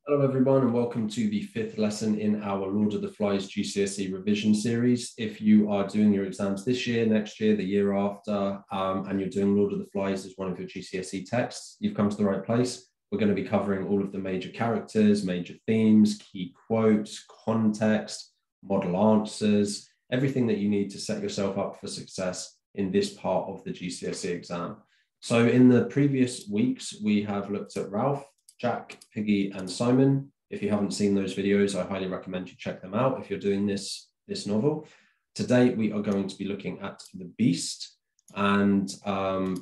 Hello everyone and welcome to the fifth lesson in our Lord of the Flies GCSE revision series. If you are doing your exams this year, next year, the year after, and you're doing Lord of the Flies as one of your GCSE texts, you've come to the right place. We're going to be covering all of the major characters, major themes, key quotes, context, model answers, everything that you need to set yourself up for success in this part of the GCSE exam. So in the previous weeks, we have looked at Ralph, Jack, Piggy, and Simon. If you haven't seen those videos, I highly recommend you check them out if you're doing this novel. Today, we are going to be looking at the Beast, and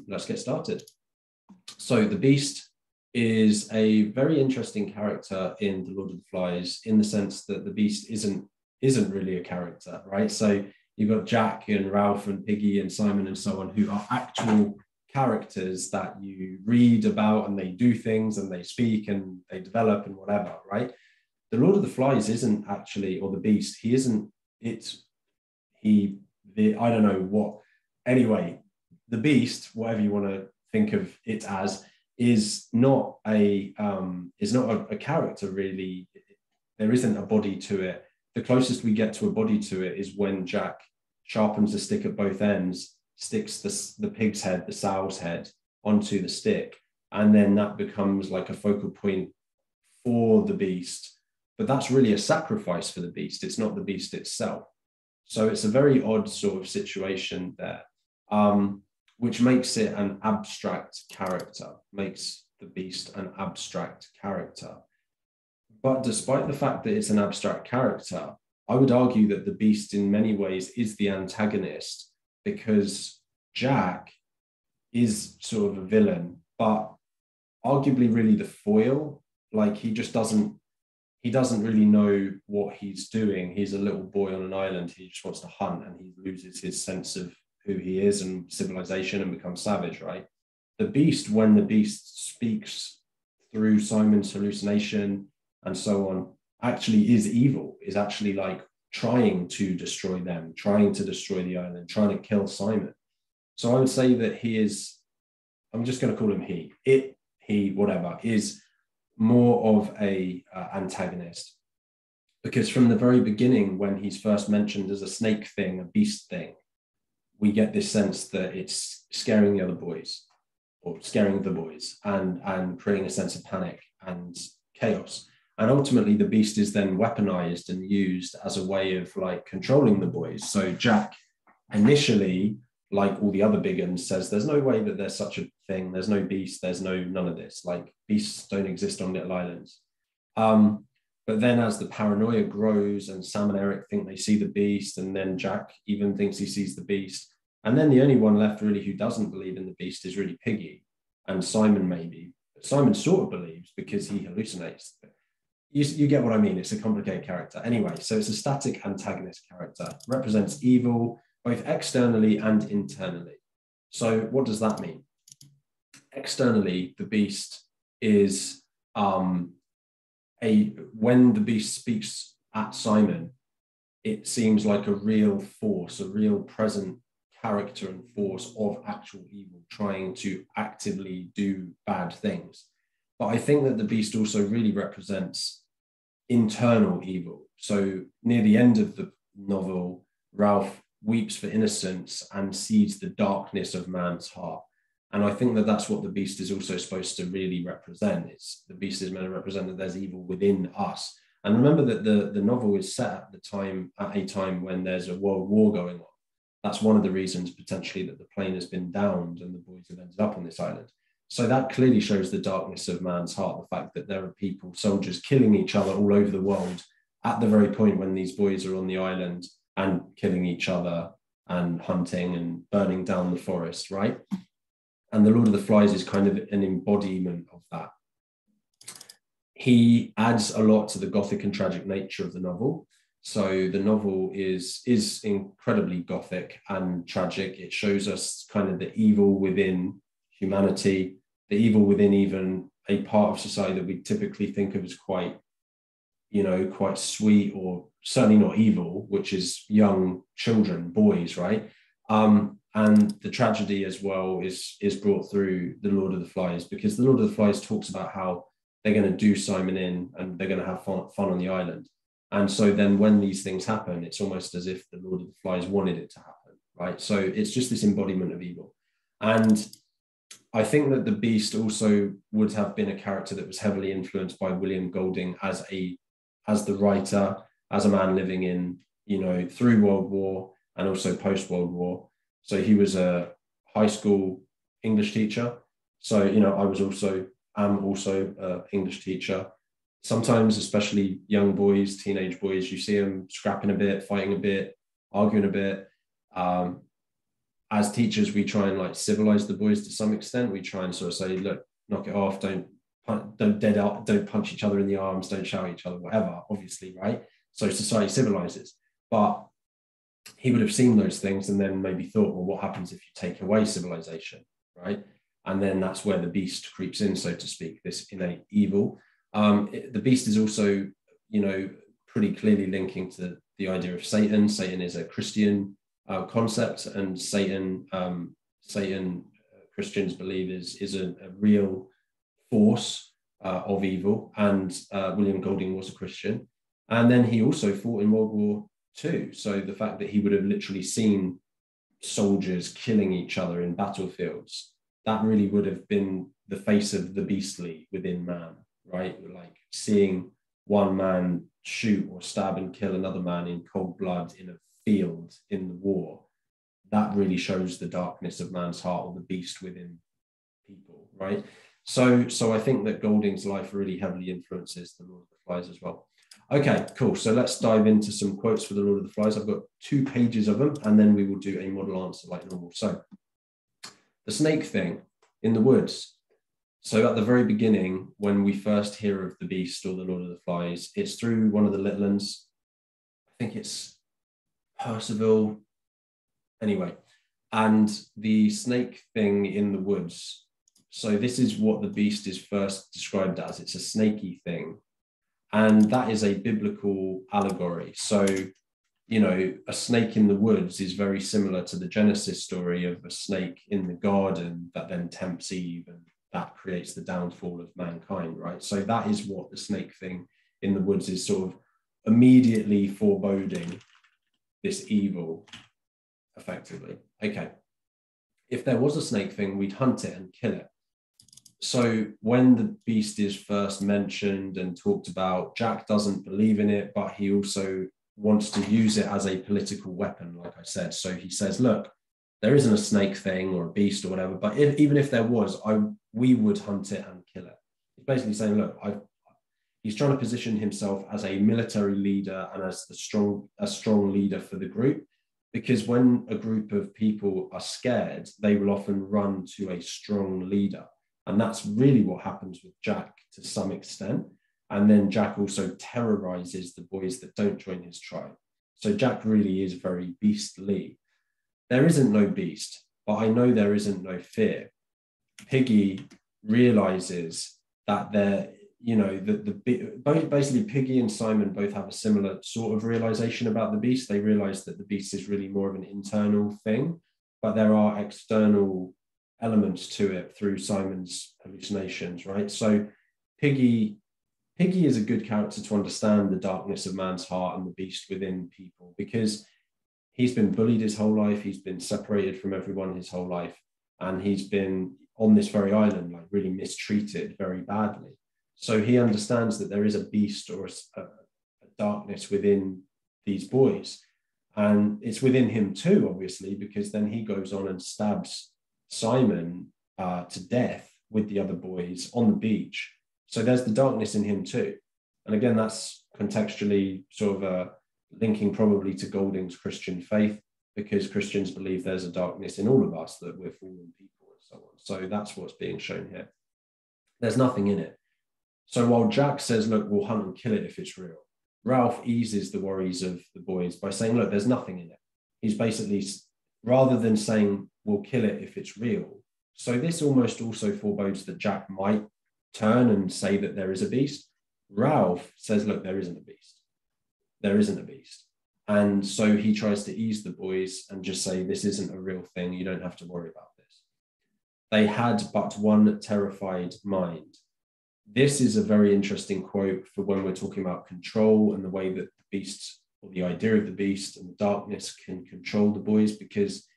let's get started. So the Beast is a very interesting character in The Lord of the Flies, in the sense that the Beast isn't really a character, right? So you've got Jack and Ralph and Piggy and Simon and so on, who are actual characters that you read about, and they do things and they speak and they develop and whatever, right? The Lord of the Flies isn't actually, or the Beast, he isn't, I don't know what. Anyway, the Beast, whatever you want to think of it as, is not a character really. There isn't a body to it. The closest we get to a body to it is when Jack sharpens the stick at both ends, sticks the pig's head, the sow's head, onto the stick, and then that becomes like a focal point for the Beast. But that's really a sacrifice for the Beast. It's not the Beast itself. So it's a very odd sort of situation there, which makes it an abstract character, makes the Beast an abstract character. But despite the fact that it's an abstract character, I would argue that the Beast in many ways is the antagonist, because Jack is sort of a villain, but arguably really the foil. Like he doesn't really know what he's doing. He's a little boy on an island. He just wants to hunt, and he loses his sense of who he is and civilization and becomes savage, right? The Beast, when the Beast speaks through Simon's hallucination and so on, actually is evil, is actually like trying to destroy them, trying to destroy the island, trying to kill Simon. So I would say that he is, I'm just going to call him he, whatever, is more of a antagonist. Because from the very beginning, when he's first mentioned as a snake thing, a beast thing, we get this sense that it's scaring the other boys, or scaring the boys, and creating a sense of panic and chaos. And ultimately, the Beast is then weaponized and used as a way of like controlling the boys. So Jack initially, like all the other big uns, says there's no way that there's such a thing. There's no Beast. There's none of this. Like beasts don't exist on little islands. But then as the paranoia grows and Sam and Eric think they see the Beast, and then Jack even thinks he sees the Beast. And then the only one left really who doesn't believe in the Beast is really Piggy, and Simon maybe. But Simon sort of believes because he hallucinates. You get what I mean. It's a complicated character. Anyway, so it's a static antagonist character, represents evil, both externally and internally. So what does that mean? Externally, the Beast is, when the Beast speaks at Simon, it seems like a real force, a real present character and force of actual evil, trying to actively do bad things. But I think that the Beast also really represents internal evil. So near the end of the novel, Ralph weeps for innocence and sees the darkness of man's heart. And I think that that's what the Beast is also supposed to really represent. The Beast is meant to represent that there's evil within us. And remember that the novel is set at a time when there's a world war going on. That's one of the reasons potentially that the plane has been downed and the boys have ended up on this island. So that clearly shows the darkness of man's heart, the fact that there are people, soldiers, killing each other all over the world at the very point when these boys are on the island and killing each other and hunting and burning down the forest, right? And the Lord of the Flies is kind of an embodiment of that. He adds a lot to the gothic and tragic nature of the novel. So the novel is incredibly gothic and tragic. It shows us kind of the evil within humanity, the evil within even a part of society that we typically think of as quite sweet, or certainly not evil, which is young children, boys, right? And the tragedy as well is brought through the Lord of the Flies, because the Lord of the Flies talks about how they're going to do Simon in and they're going to have fun on the island. And so then when these things happen, it's almost as if the Lord of the Flies wanted it to happen, right? So it's just this embodiment of evil. And I think that the Beast also would have been a character that was heavily influenced by William Golding as the writer, as a man living in, through World War and also post-World War. So he was a high school English teacher. So, I'm also an English teacher. Sometimes, especially young boys, teenage boys, you see them scrapping a bit, fighting a bit, arguing a bit. As teachers, we try and civilize the boys to some extent. We try and sort of say, look, knock it off, don't punch each other in the arms, don't shout at each other, whatever, obviously, right? So society civilizes. But he would have seen those things and then maybe thought, well, what happens if you take away civilization, right? And then that's where the Beast creeps in, so to speak, this innate evil. The Beast is also, pretty clearly linking to the idea of Satan. Satan is a Christian concept, and Satan, Christians believe is a real force of evil. And William Golding was a Christian. And then he also fought in World War II. So the fact that he would have literally seen soldiers killing each other in battlefields, that really would have been the face of the beastly within man, right? Like seeing one man shoot or stab and kill another man in cold blood in a field in the war. That really shows the darkness of man's heart, or the beast within people, right? So I think that Golding's life really heavily influences the Lord of the Flies as well. Okay, cool. So let's dive into some quotes for the Lord of the Flies. I've got 2 pages of them, and then we will do a model answer like normal. So the snake thing in the woods. So at the very beginning, when we first hear of the Beast or the Lord of the Flies, it's through one of the little ones. I think it's Percival. Anyway, and the snake thing in the woods. So this is what the Beast is first described as. It's a snaky thing. And that is a biblical allegory. So, a snake in the woods is very similar to the Genesis story of a snake in the garden that then tempts Eve, and that creates the downfall of mankind, right? So that is what the snake thing in the woods is sort of immediately foreboding this evil, effectively. Okay. If there was a snake thing, we'd hunt it and kill it. So when the Beast is first mentioned and talked about, Jack doesn't believe in it, but he also wants to use it as a political weapon, like I said. So he says, look, there isn't a snake thing or a beast or whatever, but even if there was, we would hunt it and kill it. He's basically saying, look, he's trying to position himself as a military leader and as a strong leader for the group, because when a group of people are scared, they will often run to a strong leader. And that's really what happens with Jack to some extent. And then Jack also terrorizes the boys that don't join his tribe. So Jack really is very beastly. There isn't no beast, but I know there isn't no fear. Piggy realizes that basically Piggy and Simon both have a similar sort of realization about the beast. They realize that the beast is really more of an internal thing, but there are external elements to it through Simon's hallucinations, right? So Piggy is a good character to understand the darkness of man's heart and the beast within people, because he's been bullied his whole life, he's been separated from everyone his whole life, and he's been on this very island, like really mistreated very badly. So he understands that there is a beast or a darkness within these boys, and it's within him too, obviously, because then he goes on and stabs Simon to death with the other boys on the beach. So there's the darkness in him too. And again, that's contextually sort of linking probably to Golding's Christian faith, because Christians believe there's a darkness in all of us, that we're fallen people and so on. So that's what's being shown here. There's nothing in it. So while Jack says, look, we'll hunt and kill it if it's real, Ralph eases the worries of the boys by saying, look, there's nothing in it. He's basically, rather than saying, we'll kill it if it's real. So this almost also forebodes that Jack might turn and say that there is a beast. Ralph says, look, there isn't a beast. There isn't a beast. And so he tries to ease the boys and just say, this isn't a real thing. You don't have to worry about this. They had but one terrified mind. This is a very interesting quote for when we're talking about control and the way that the beast, or the idea of the beast and the darkness, can control the boys, because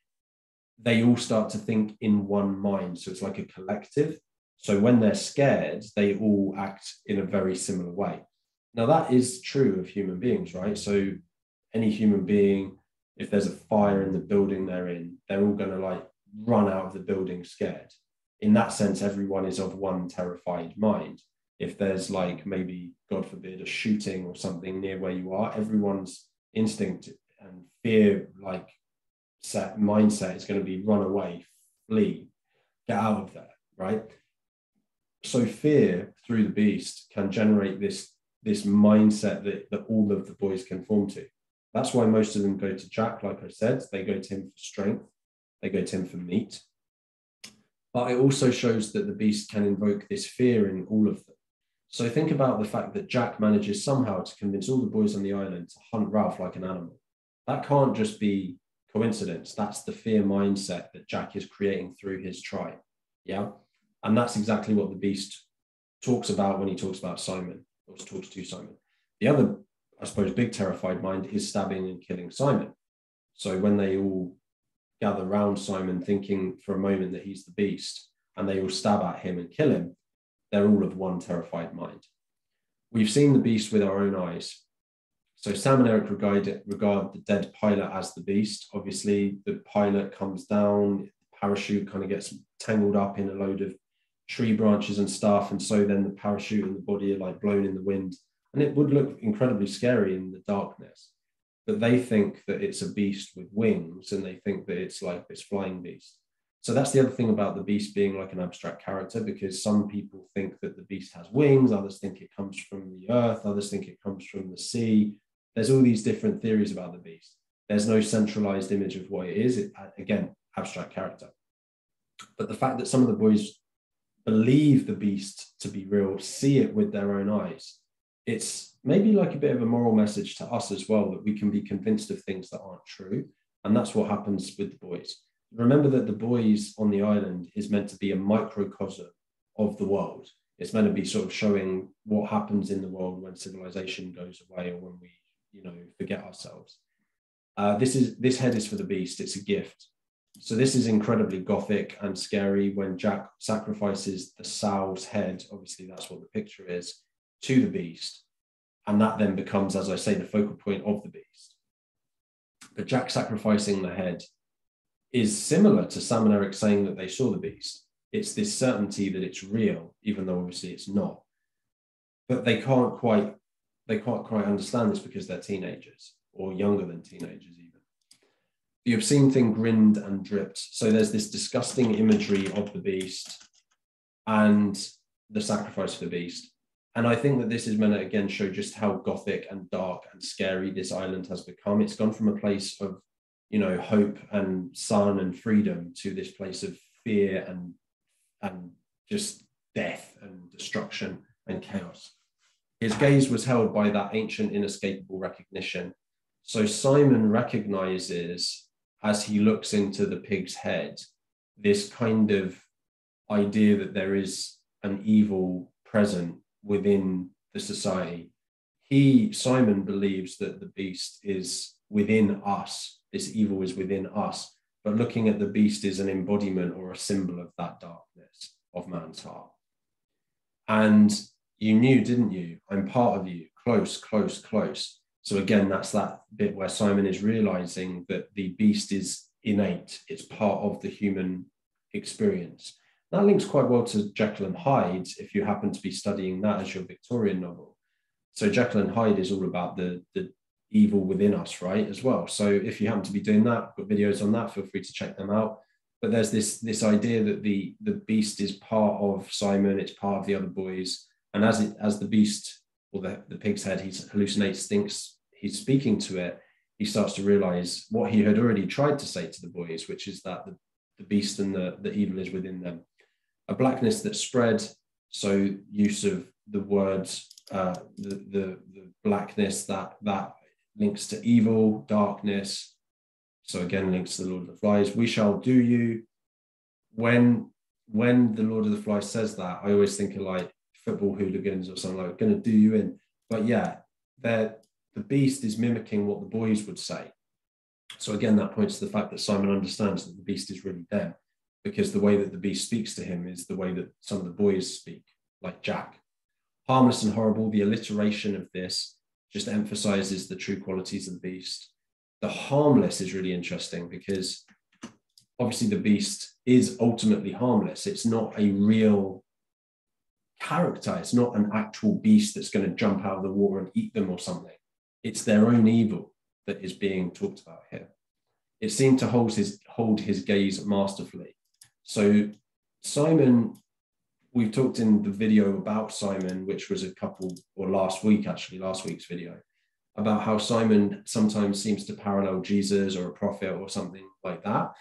they all start to think in one mind. So it's like a collective. So when they're scared, they all act in a very similar way. Now, that is true of human beings, right? So any human being, if there's a fire in the building they're in, they're all going to like run out of the building scared. In that sense, everyone is of one terrified mind. If there's like maybe, God forbid, a shooting or something near where you are, everyone's instinct and fear like mindset is going to be run away, flee, get out of there, right? So fear through the beast can generate this mindset that all of the boys can form to. That's why most of them go to Jack, like I said. They go to him for strength. They go to him for meat. But it also shows that the beast can invoke this fear in all of them. So think about the fact that Jack manages somehow to convince all the boys on the island to hunt Ralph like an animal. That can't just be coincidence. That's the fear mindset that Jack is creating through his tribe. Yeah. And that's exactly what the beast talks about when he talks about Simon, or talks to Simon. The other, I suppose, big terrified mind is stabbing and killing Simon. So when they all gather around Simon thinking for a moment that he's the beast, and they all stab at him and kill him, they're all of one terrified mind. We've seen the beast with our own eyes. So Sam and Eric regard the dead pilot as the beast. Obviously, the pilot comes down, the parachute kind of gets tangled up in a load of tree branches and stuff. And so then the parachute and the body are like blown in the wind. And it would look incredibly scary in the darkness. But they think that it's a beast with wings, and they think that it's like this flying beast. So that's the other thing about the beast being like an abstract character, because some people think that the beast has wings, others think it comes from the earth, others think it comes from the sea. There's all these different theories about the beast. There's no centralized image of what it is. Again, abstract character. But the fact that some of the boys believe the beast to be real, see it with their own eyes, it's maybe like a bit of a moral message to us as well, that we can be convinced of things that aren't true. And that's what happens with the boys. Remember that the boys on the island is meant to be a microcosm of the world. It's meant to be sort of showing what happens in the world when civilization goes away, or when we, forget ourselves. This head is for the beast. It's a gift. So this is incredibly gothic and scary when Jack sacrifices the sow's head. Obviously, that's what the picture is, to the beast. And that then becomes, as I say, the focal point of the beast. But Jack sacrificing the head is similar to Sam and Eric saying that they saw the beast. It's this certainty that it's real, even though obviously it's not. But they can't quite understand this because they're teenagers, or younger than teenagers even. The obscene thing grinned and dripped. So there's this disgusting imagery of the beast and the sacrifice for the beast. And I think that this is meant to, again, show just how gothic and dark and scary this island has become. It's gone from a place of, hope and sun and freedom to this place of fear and just death and destruction and chaos. His gaze was held by that ancient, inescapable recognition. So Simon recognizes, as he looks into the pig's head, this kind of idea that there is an evil present within the society. Simon believes that the beast is within us. This evil is within us. But looking at the beast is an embodiment or a symbol of that darkness of man's heart. And you knew, didn't you? I'm part of you. Close, close, close. So again, that's that bit where Simon is realizing that the beast is innate. It's part of the human experience. That links quite well to Jekyll and Hyde, if you happen to be studying that as your Victorian novel. So Jekyll and Hyde is all about the evil within us, right, as well. So if you happen to be doing that, I've got videos on that, feel free to check them out. But there's this idea that the beast is part of Simon, it's part of the other boys. And as the beast, or the pig's head, he hallucinates, thinks he's speaking to it, he starts to realize what he had already tried to say to the boys, which is that the beast and the evil is within them. A blackness that spread, so use of the words, the blackness that links to evil, darkness. So again, links to the Lord of the Flies. We shall do you. When the Lord of the Flies says that, I always think of like football hooligans or something like, going to do you in. But yeah, the beast is mimicking what the boys would say. So again, that points to the fact that Simon understands that the beast is really them, because the way that the beast speaks to him is the way that some of the boys speak, like Jack. Harmless and horrible, the alliteration of this just emphasizes the true qualities of the beast. The harmless is really interesting because obviously the beast is ultimately harmless. It's not a real character. It's not an actual beast that's going to jump out of the water and eat them or something. It's their own evil that is being talked about here. It seemed to hold his gaze masterfully. So Simon, we've talked in the video about Simon, which was last week's video, about how Simon sometimes seems to parallel Jesus or a prophet or something like that.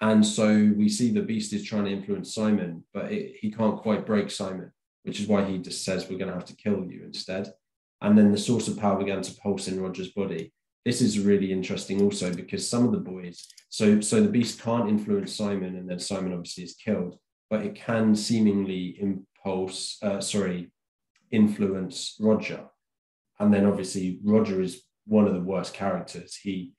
And so we see the beast is trying to influence Simon, but he can't quite break Simon, which is why he just says, we're going to have to kill you instead. And then the source of power began to pulse in Roger's body. This is really interesting also because some of the boys, so the beast can't influence Simon, and then Simon obviously is killed, but it can seemingly influence Roger. And then obviously Roger is one of the worst characters. He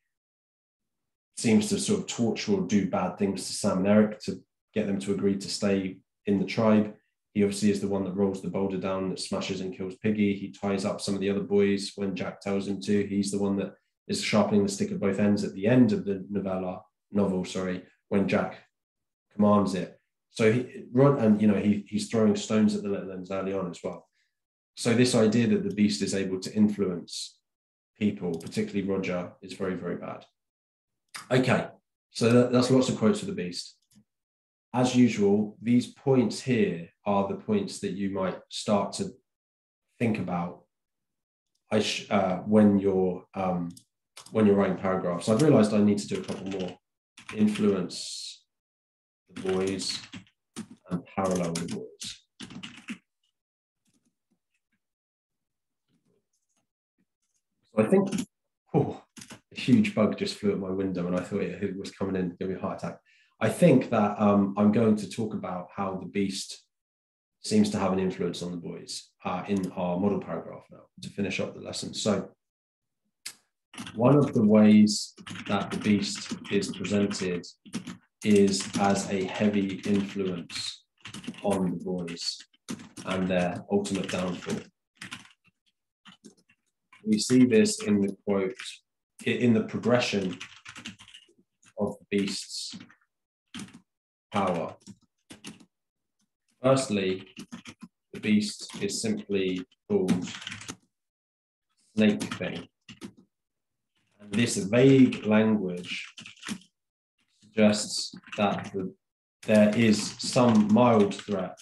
seems to sort of torture or do bad things to Sam and Eric to get them to agree to stay in the tribe. He obviously is the one that rolls the boulder down, that smashes and kills Piggy. He ties up some of the other boys when Jack tells him to. He's the one that is sharpening the stick at both ends at the end of the novel, when Jack commands it. So he's throwing stones at the little ends early on as well. So this idea that the beast is able to influence people, particularly Roger, is very, very bad. Okay, so that's lots of quotes for the beast. As usual, these points here are the points that you might start to think about when you're writing paragraphs. I've realized I need to do a couple more. Influence the boys and parallel the boys. So I think, a huge bug just flew at my window and I thought it was coming in to give me a heart attack. I think that I'm going to talk about how the beast seems to have an influence on the boys in our model paragraph now to finish up the lesson. So one of the ways that the beast is presented is as a heavy influence on the boys and their ultimate downfall. We see this in the quote, in the progression of the beast's power. Firstly, the beast is simply called Snake Thing. And this vague language suggests that there is some mild threat,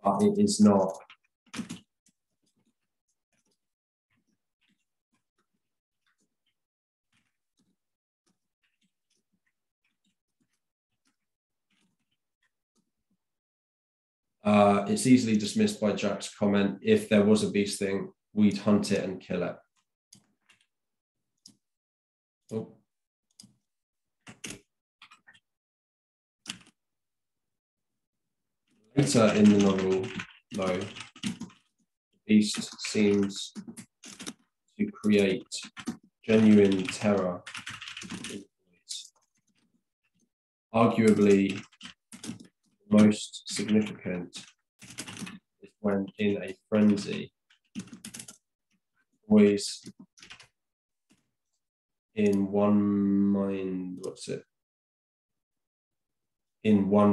but it is not it's easily dismissed by Jack's comment, if there was a beast thing, we'd hunt it and kill it. Oh. Later in the novel, though, the beast seems to create genuine terror in the boys. Arguably, most significant is when in a frenzy, boys in one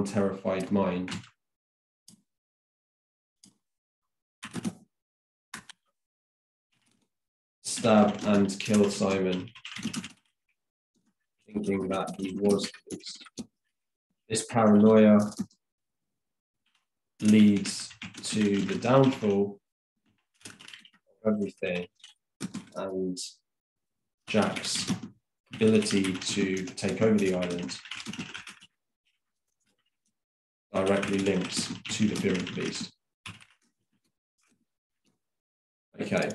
terrified mind stab and kill Simon, thinking that he was the beast. This paranoia leads to the downfall of everything, and Jack's ability to take over the island directly links to the fear of the beast. Okay,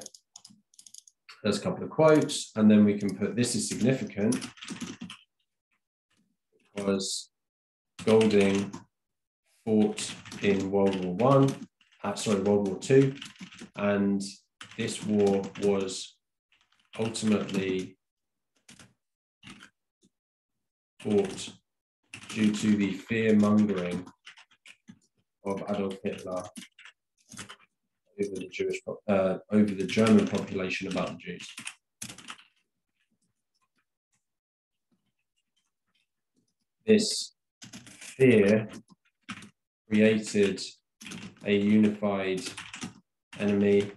there's a couple of quotes, and then we can put, this is significant because Golding fought in World War I, World War II, and this war was ultimately fought due to the fear-mongering of Adolf Hitler over the German population about the Jews. This fear created a unified enemy,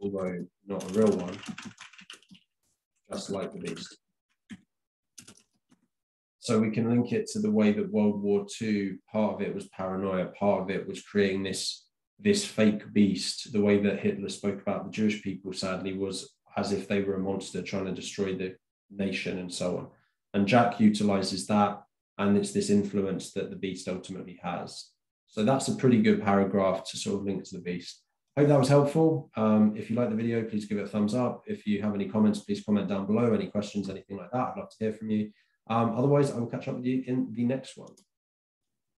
although not a real one, just like the beast. So we can link it to the way that World War II, part of it was paranoia, part of it was creating this fake beast. The way that Hitler spoke about the Jewish people, sadly, was as if they were a monster trying to destroy the nation and so on. And Jack utilizes that, and it's this influence that the beast ultimately has. So that's a pretty good paragraph to sort of link to the beast. I hope that was helpful. If you like the video, please give it a thumbs up. If you have any comments, please comment down below. Any questions, anything like that, I'd love to hear from you. Otherwise, I will catch up with you in the next one.